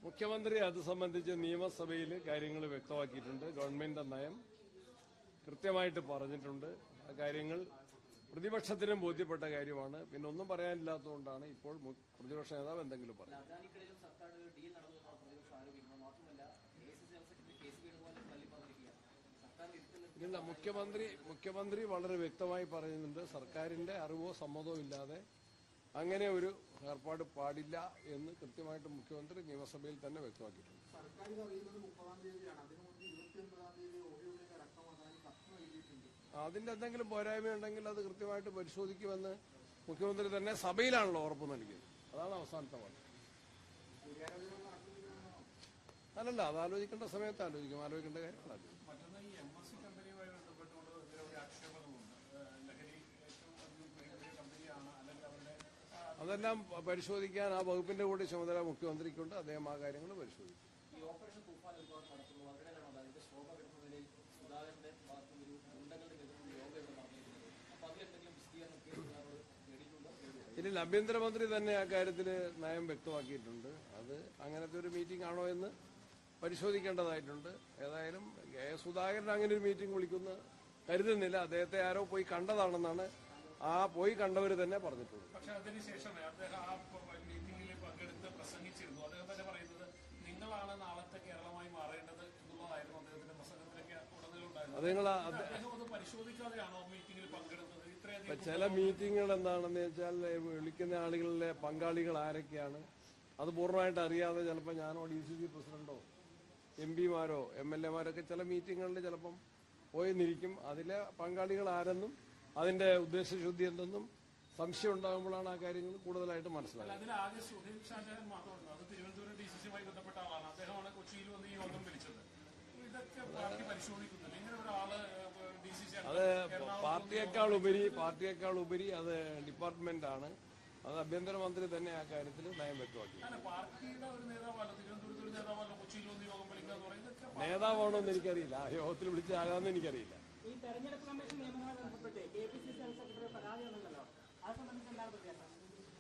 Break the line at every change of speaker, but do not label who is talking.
മുഖ്യമന്ത്രി അത് സംബന്ധിച്ച് നിയമസഭയിൽ കാര്യങ്ങൾ വ്യക്തമാക്കിയിട്ടുണ്ട്. ഗവൺമെന്റിന്റെ നയം കൃത്യമായിട്ട് പറഞ്ഞിട്ടുണ്ട്. ആ കാര്യങ്ങൾ പ്രതിപക്ഷത്തിനും ബോധ്യപ്പെട്ട കാര്യമാണ്. പിന്നെ ഒന്നും പറയാനില്ലാത്തതുകൊണ്ടാണ് ഇപ്പോൾ പ്രതിപക്ഷ നേതാവ് എന്തെങ്കിലും പറയുന്നത്. ഇല്ല, മുഖ്യമന്ത്രി വളരെ വ്യക്തമായി പറയുന്നുണ്ട്. സർക്കാരിന്റെ അറിവോ സമ്മതമോ ഇല്ലാതെ അങ്ങനെ ഒരു ഏർപ്പാട് പാടില്ല എന്ന് കൃത്യമായിട്ട് മുഖ്യമന്ത്രി നിയമസഭയിൽ തന്നെ വ്യക്തമാക്കിയിട്ടുണ്ട്. അതിന്റെ എന്തെങ്കിലും പോരായ്മയുണ്ടെങ്കിൽ അത് കൃത്യമായിട്ട് പരിശോധിക്കുമെന്ന് മുഖ്യമന്ത്രി തന്നെ സഭയിലാണല്ലോ ഉറപ്പ് നൽകിയത്. അതാണ് അവസാനത്തെ വാർത്ത. അല്ലല്ല, അത് ആലോചിക്കേണ്ട സമയത്ത് ആലോചിക്കും. ആലോചിക്കേണ്ട കാര്യങ്ങളാണ്. അതെല്ലാം പരിശോധിക്കാൻ ആ വകുപ്പിന്റെ കൂടി ചുമതല മുഖ്യമന്ത്രിക്കുണ്ട്. അദ്ദേഹം ആ കാര്യങ്ങൾ പരിശോധിക്കും. ഇതിൽ ആഭ്യന്തരമന്ത്രി തന്നെ അക്കാര്യത്തിൽ നയം വ്യക്തമാക്കിയിട്ടുണ്ട്. അത് അങ്ങനത്തെ ഒരു മീറ്റിംഗ് ആണോ എന്ന് പരിശോധിക്കേണ്ടതായിട്ടുണ്ട്. ഏതായാലും കെ സുധാകരൻ അങ്ങനെ ഒരു മീറ്റിംഗ് വിളിക്കുന്ന കരുതുന്നില്ല. അദ്ദേഹത്തെ ആരോ പോയി കണ്ടതാണെന്നാണ് ആ പോയി കണ്ടവർ തന്നെ പറഞ്ഞിട്ടുള്ളത്.
പക്ഷേ അതിനുശേഷം അദ്ദേഹം ആ മീറ്റിംഗിൽ പങ്കെടുത്ത് പ്രസംഗിച്ചിരുന്നു. അദ്ദേഹം തന്നെ പറയുന്നത് നിങ്ങളാണ് നാളത്തെ കേരളമായി മാറേണ്ടത് എന്നുള്ളതായിരുന്നു അദ്ദേഹത്തിന്റെ പ്രസംഗത്തിലൊക്കെ ഉടനീളമുണ്ടായിരുന്നത്. അദ്ദേഹം അത് പരിശോധിക്കാതെയാണോ മീറ്റിംഗിൽ പങ്കെടുത്തത്? ഇത്രയധികം
ചില മീറ്റിങ്ങുകൾ എന്താണെന്ന് വെച്ചാൽ വിളിക്കുന്ന ആളുകളിലെ പങ്കാളികൾ ആരൊക്കെയാണ് അത് പൂർണ്ണമായിട്ട് അറിയാതെ ചിലപ്പോൾ ഞാനോ DCC പ്രസിഡന്റോ MP മാരോ MLA മാരൊക്കെ ചില മീറ്റിങ്ങുകളിൽ ചിലപ്പം പോയെന്നിരിക്കും. അതിലെ പങ്കാളികൾ ആരെന്നും അതിന്റെ ഉദ്ദേശശുദ്ധി എന്തെന്നും സംശയം ഉണ്ടാകുമ്പോഴാണ് ആ കാര്യങ്ങൾ കൂടുതലായിട്ട് മനസ്സിലായത്.
അതിലാകെ സുധീർ ഷാജഹാൻ മാത്രമാണ്. അത് തിരുവനന്തപുരം DCC-യുമായി ബന്ധപ്പെട്ട ആളാണ്. അദ്ദേഹമാണ് കൊച്ചിയിൽ വന്ന് ഈ യോഗം വിളിച്ചത്. ഇതൊക്കെ പാർട്ടി പരിശോധിക്കുന്നില്ല. ഇങ്ങനെ ഒരാള് DCC
അത് പാർട്ടിയേക്കാൾ ഉപരി അത് ഡിപ്പാർട്ട്മെന്റാണ്. അത് ആഭ്യന്തരമന്ത്രി തന്നെ ആ കാര്യത്തിൽ നയം വ്യക്തമാക്കി.
പാർട്ടിയുടെ ഒരു നേതാവല്ല, തിരുവനന്തപുരത്ത് ഒരു നേതാവല്ല കൊച്ചിയിൽ വന്ന് യോഗം വിളിക്കുക എന്ന് പറയുന്നത്.
നേതാവാണോ എന്ന് എനിക്കറിയില്ല. ആ യോഗത്തിൽ വിളിച്ച ആരാന്ന് എനിക്കറിയില്ല.
ഈ തെരഞ്ഞെടുപ്പ് കമ്മീഷൻ നിയമനവുമായി ബന്ധപ്പെട്ട് KPCC ജനറൽ സെക്രട്ടറി പരാതി വന്നല്ലോ. അത് സംബന്ധിച്ച് എന്താണ് പ്രതികരണം?